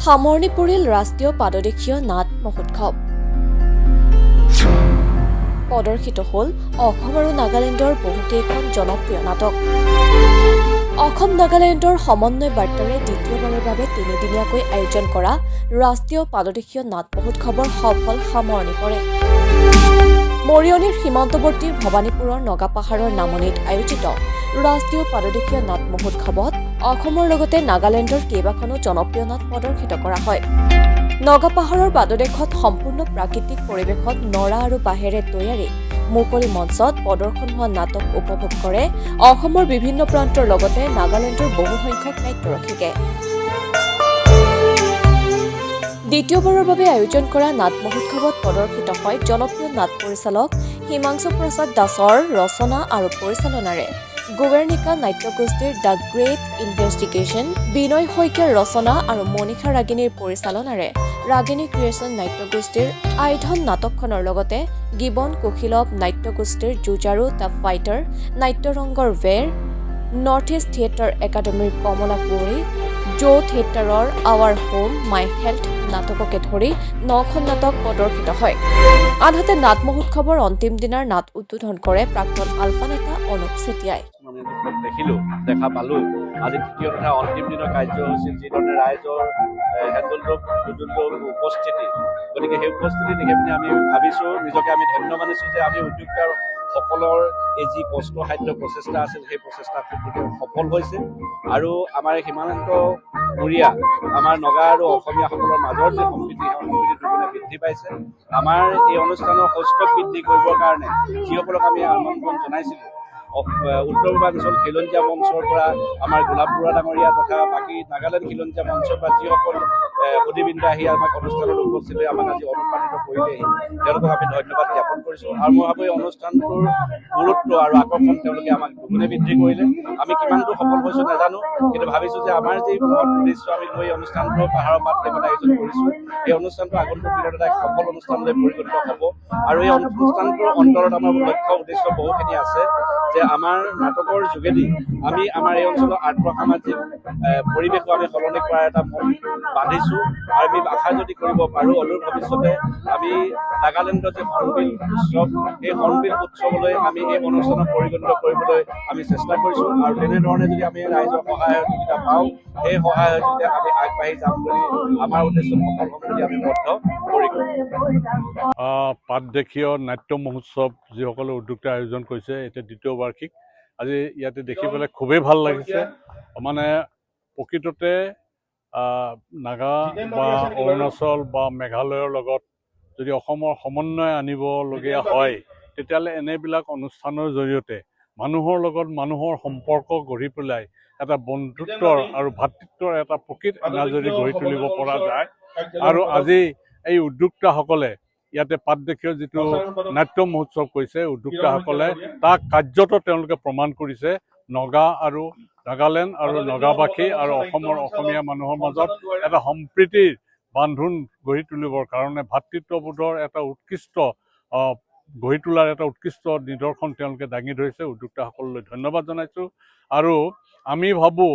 সামৰণি পৰিল ৰাষ্ট্ৰীয় পাদদেশীয় নাট মহোৎসৱ। প্ৰদৰ্শিত হ'ল অসম আৰু নাগালেণ্ডৰ বহুকেইখন জনপ্ৰিয় নাটক। অসম নাগালেণ্ডৰ সমন্বয় বাৰ্তাৰে দ্বিতীয়বাৰৰ বাবে তিনিদিনীয়াকৈ আয়োজন কৰা ৰাষ্ট্ৰীয় পাদদেশীয় নাট মহোৎসৱৰ সফল সামৰণি পৰে। মৰিয়নিৰ সীমান্তৱৰ্তী ভৱানীপুৰৰ নগাপাহাৰৰ নামনিত আয়োজিত ৰাষ্ট্ৰীয় পাদদেশীয় নাট মহোৎসৱত অসমৰ লগতে নাগালেণ্ডৰ কেইবাখনো জনপ্ৰিয় নাট প্ৰদৰ্শিত কৰা হয়। নগাপাহাৰৰ পাদদেশত সম্পূৰ্ণ প্ৰাকৃতিক পৰিৱেশত নৰা আৰু বাঁহেৰে তৈয়াৰী মুকলি মঞ্চত প্ৰদৰ্শন হোৱা নাটক উপভোগ কৰে অসমৰ বিভিন্ন প্ৰান্তৰ লগতে নাগালেণ্ডৰ বহুসংখ্যক নাট্যৰসিকে। দ্বিতীয়বাৰৰ বাবে আয়োজন কৰা নাট মহোৎসৱত প্ৰদৰ্শিত হয় জনপ্ৰিয় নাট পৰিচালক হিমাংশু প্ৰসাদ দাসৰ ৰচনা আৰু পৰিচালনাৰে গোৱেৰ্ণিকা নাট্যগোষ্ঠীৰ দ্য গ্ৰেট ইনভেষ্টিগেশ্যন, বিনয় শইকীয়াৰ ৰচনা আৰু মনীষা ৰাগিনীৰ পৰিচালনাৰে ৰাগিনী ক্ৰিয়েশ্যন নাট্যগোষ্ঠীৰ আইধন নাটকখনৰ লগতে গিবন কুশীলভ নাট্যগোষ্ঠীৰ যুঁজাৰু দ্য ফাইটাৰ, নাট্যৰংগৰ বেৰ, নৰ্থ ইষ্ট থিয়েটাৰ একাডেমীৰ কমলা কুঁৱৰী, জো থিয়েটাৰৰ আৱাৰ হোম মাই হেল্থ নাটককে ধৰি 9খন নাটক প্ৰদৰ্শিত হয়। আনহাতে নাট মহোৎসৱৰ অন্তিম দিনাৰ নাট উদ্বোধন কৰে প্ৰাক্তন আলফা নেতা অনুপ চেতিয়াই। দেখা পালো আজি তৃতীয় তথা অন্তিম দিনৰ কাৰ্যসূচীত যিধৰণে ৰাইজৰ উপস্থিতি, গতিকে সেই উপস্থিতি দেখি পিনে আমি ভাবিছো, নিজকে আমি ধন্য মানিছো যে আমি উদ্যোক্তাৰ সকলৰ এই যি কষ্টসাধ্য প্ৰচেষ্টা আছিল সেই প্ৰচেষ্টা সফল হৈছে আৰু আমাৰ সীমান্ত মূৰীয়া আমাৰ নগা আৰু অসমীয়াসকলৰ মাজৰ যি সম্প্ৰীতি দুগুণে বৃদ্ধি পাইছে। আমাৰ এই অনুষ্ঠানৰ সৌষ্ঠৱ বৃদ্ধি কৰিবৰ কাৰণে যিসকলক আমি আমন্ত্ৰণ জনাইছিলোঁ উত্তৰ পূৰ্বাঞ্চল খিলঞ্জীয়া মঞ্চৰ পৰা আমাৰ গোলাপ বৰুৱা ডাঙৰীয়া তথা বাকী নাগালেণ্ড খিলঞ্জীয়া মঞ্চৰ পৰা যিসকল সুদীবৃন্দ আহি আমাক অনুষ্ঠানত উপস্থিত হৈ আমাক আজি অনুপ্ৰাণিত কৰিলেহি, তেওঁলোকক আমি ধন্যবাদ জ্ঞাপন কৰিছোঁ। আৰু মই ভাবোঁ এই অনুষ্ঠানটোৰ গুৰুত্ব আৰু আকৰ্ষণ তেওঁলোকে আমাক দুগুণে বৃদ্ধি কৰিলে। আমি কিমানটো সফল হৈছোঁ নাজানো, কিন্তু ভাবিছোঁ যে আমাৰ যি মহৎ উদ্দেশ্য আমি লৈ অনুষ্ঠানটো পাহাৰৰ পাত দেশত আয়োজন কৰিছোঁ, এই অনুষ্ঠানটো আগন্তুক দিনত এটা সফল অনুষ্ঠানলৈ পৰিগণিত হ'ব। আৰু এই অনুষ্ঠানটোৰ অন্তৰত আমাৰ লক্ষ্য উদ্দেশ্য বহুখিনি আছে যে আমাৰ নাটকৰ যোগেদি আমি আমাৰ এই অঞ্চলৰ আৰ্থ-সামাজিক পৰিৱেশো আমি সলনি কৰাৰ এটা মন বান্ধিছোঁ। আৰু আমি আশা যদি কৰিব পাৰোঁ অদূৰ ভৱিষ্যতে আমি নাগালেণ্ডৰ যে হৰ্ণবিল উৎসৱ, এই হৰ্ণবিল উৎসৱলৈ আমি এই অনুষ্ঠানত পৰিগণিত কৰিবলৈ আমি চেষ্টা কৰিছোঁ। আৰু তেনেধৰণে যদি আমি ৰাইজৰ সহায় সহযোগিতা পাওঁ, সেই সহায় সহযোগিতাত আমি আগবাঢ়ি যাম বুলি আমাৰ উদ্দেশ্য সফল হ'ম বুলি আমি বদ্ধ পৰিকল্পনা। পাদদেশীয় নাট্য মহোৎসৱ যিসকলে উদ্যোক্তাই আয়োজন কৰিছে, এতিয়া দ্বিতীয় বাৰ্ষিক। আজি ইয়াতে দেখি পেলাই খুবেই ভাল লাগিছে। মানে প্ৰকৃততে নাগা বা অৰুণাচল বা মেঘালয়ৰ লগত যদি অসমৰ সমন্বয় আনিবলগীয়া হয়, তেতিয়াহ'লে এনেবিলাক অনুষ্ঠানৰ জৰিয়তে মানুহৰ লগত মানুহৰ সম্পৰ্ক গঢ়ি পেলাই এটা বন্ধুত্বৰ আৰু ভাতৃত্বৰ এটা প্ৰকৃত এনাজৰী গঢ়ি তুলিব পৰা যায়। আৰু আজি এই উদ্যোক্তাসকলে ইয়াতে পাদদেশীয় যিটো নাট্য মহোৎসৱ কৰিছে, উদ্যোক্তাসকলে তাক কাৰ্যত তেওঁলোকে প্ৰমাণ কৰিছে। নগা আৰু নাগালেণ্ড আৰু নগাবাসী আৰু অসমৰ অসমীয়া মানুহৰ মাজত এটা সম্প্ৰীতিৰ বান্ধোন গঢ়ি তুলিবৰ কাৰণে ভাতৃত্ববোধৰ এটা উৎকৃষ্ট গঢ়ি তোলাৰ এটা উৎকৃষ্ট নিদৰ্শন তেওঁলোকে দাঙি ধৰিছে। উদ্যোক্তাসকললৈ ধন্যবাদ জনাইছোঁ। আৰু আমি ভাবোঁ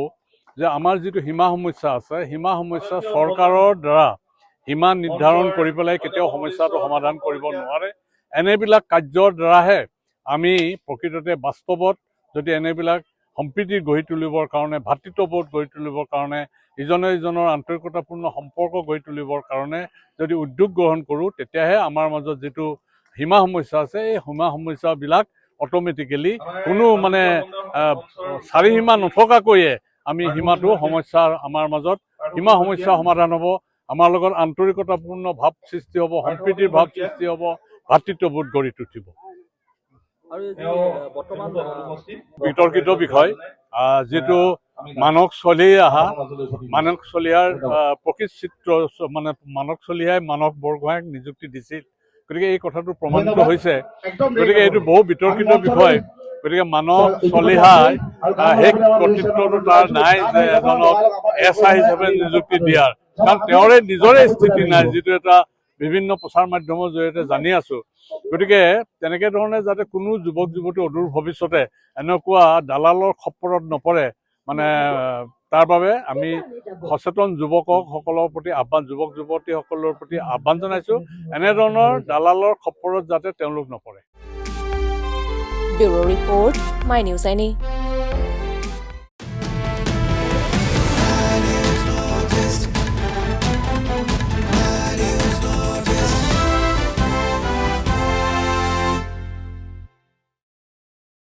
যে আমাৰ যিটো সীমা সমস্যা আছে, সীমা সমস্যা চৰকাৰৰ দ্বাৰা সীমা নিৰ্ধাৰণ কৰি পেলাই কেতিয়াও সমস্যাটো সমাধান কৰিব নোৱাৰে। এনেবিলাক কাৰ্যৰ দ্বাৰাহে আমি প্ৰকৃততে বাস্তৱত যদি এনেবিলাক সম্প্ৰীতি গঢ়ি তুলিবৰ কাৰণে, ভাতৃত্ববোধ গঢ়ি তুলিবৰ কাৰণে, ইজনে সিজনৰ আন্তৰিকতাপূৰ্ণ সম্পৰ্ক গঢ়ি তুলিবৰ কাৰণে যদি উদ্যোগ গ্ৰহণ কৰোঁ, তেতিয়াহে আমাৰ মাজত যিটো সীমা সমস্যা আছে, এই সীমা সমস্যাবিলাক অট'মেটিকেলি কোনো চাৰিসীমা নথকাকৈয়ে আমি সীমাটো সমস্যাৰ আমাৰ মাজত সীমা সমস্যা সমাধান হ'ব। আমাৰ লগত আন্তৰিকতাপূৰ্ণ ভাৱ সৃষ্টি হ'ব, সম্প্ৰীতিৰ ভাৱ সৃষ্টি হ'ব, ভাতৃত্ববোধ গঢ়ি উঠিব। বিতৰ্কিত বিষয় যিটো মানস চলিহাৰ প্ৰকৃত চিত্ৰ, মানস চলিহাই মানস বৰগোহাঁইক নিযুক্তি দিছিল। গতিকে এই কথাটো প্ৰমাণিত হৈছে। গতিকে এইটো বহু বিতৰ্কিত বিষয়। গতিকে মানস চলিহাই সেই কৰ্তৃত্বটো তাৰ নাই যে এজনক SI হিচাপে নিযুক্তি দিয়াৰ, কাৰণ তেওঁৰে নিজৰে স্থিতি নাই, যিটো এটা বিভিন্ন প্ৰচাৰ মাধ্যমৰ জৰিয়তে জানি আছোঁ। গতিকে তেনেকৈ ধৰণে যাতে কোনো যুৱক যুৱতী অদূৰ ভৱিষ্যতে এনেকুৱা দালালৰ খপ্পৰত নপৰে, তাৰ বাবে আমি সচেতন যুৱকসকলৰ প্ৰতি যুৱক যুৱতীসকলৰ প্ৰতি আহ্বান জনাইছোঁ, এনেধৰণৰ দালালৰ খপ্পৰত যাতে তেওঁলোক নপৰে। Bureau report, my news any.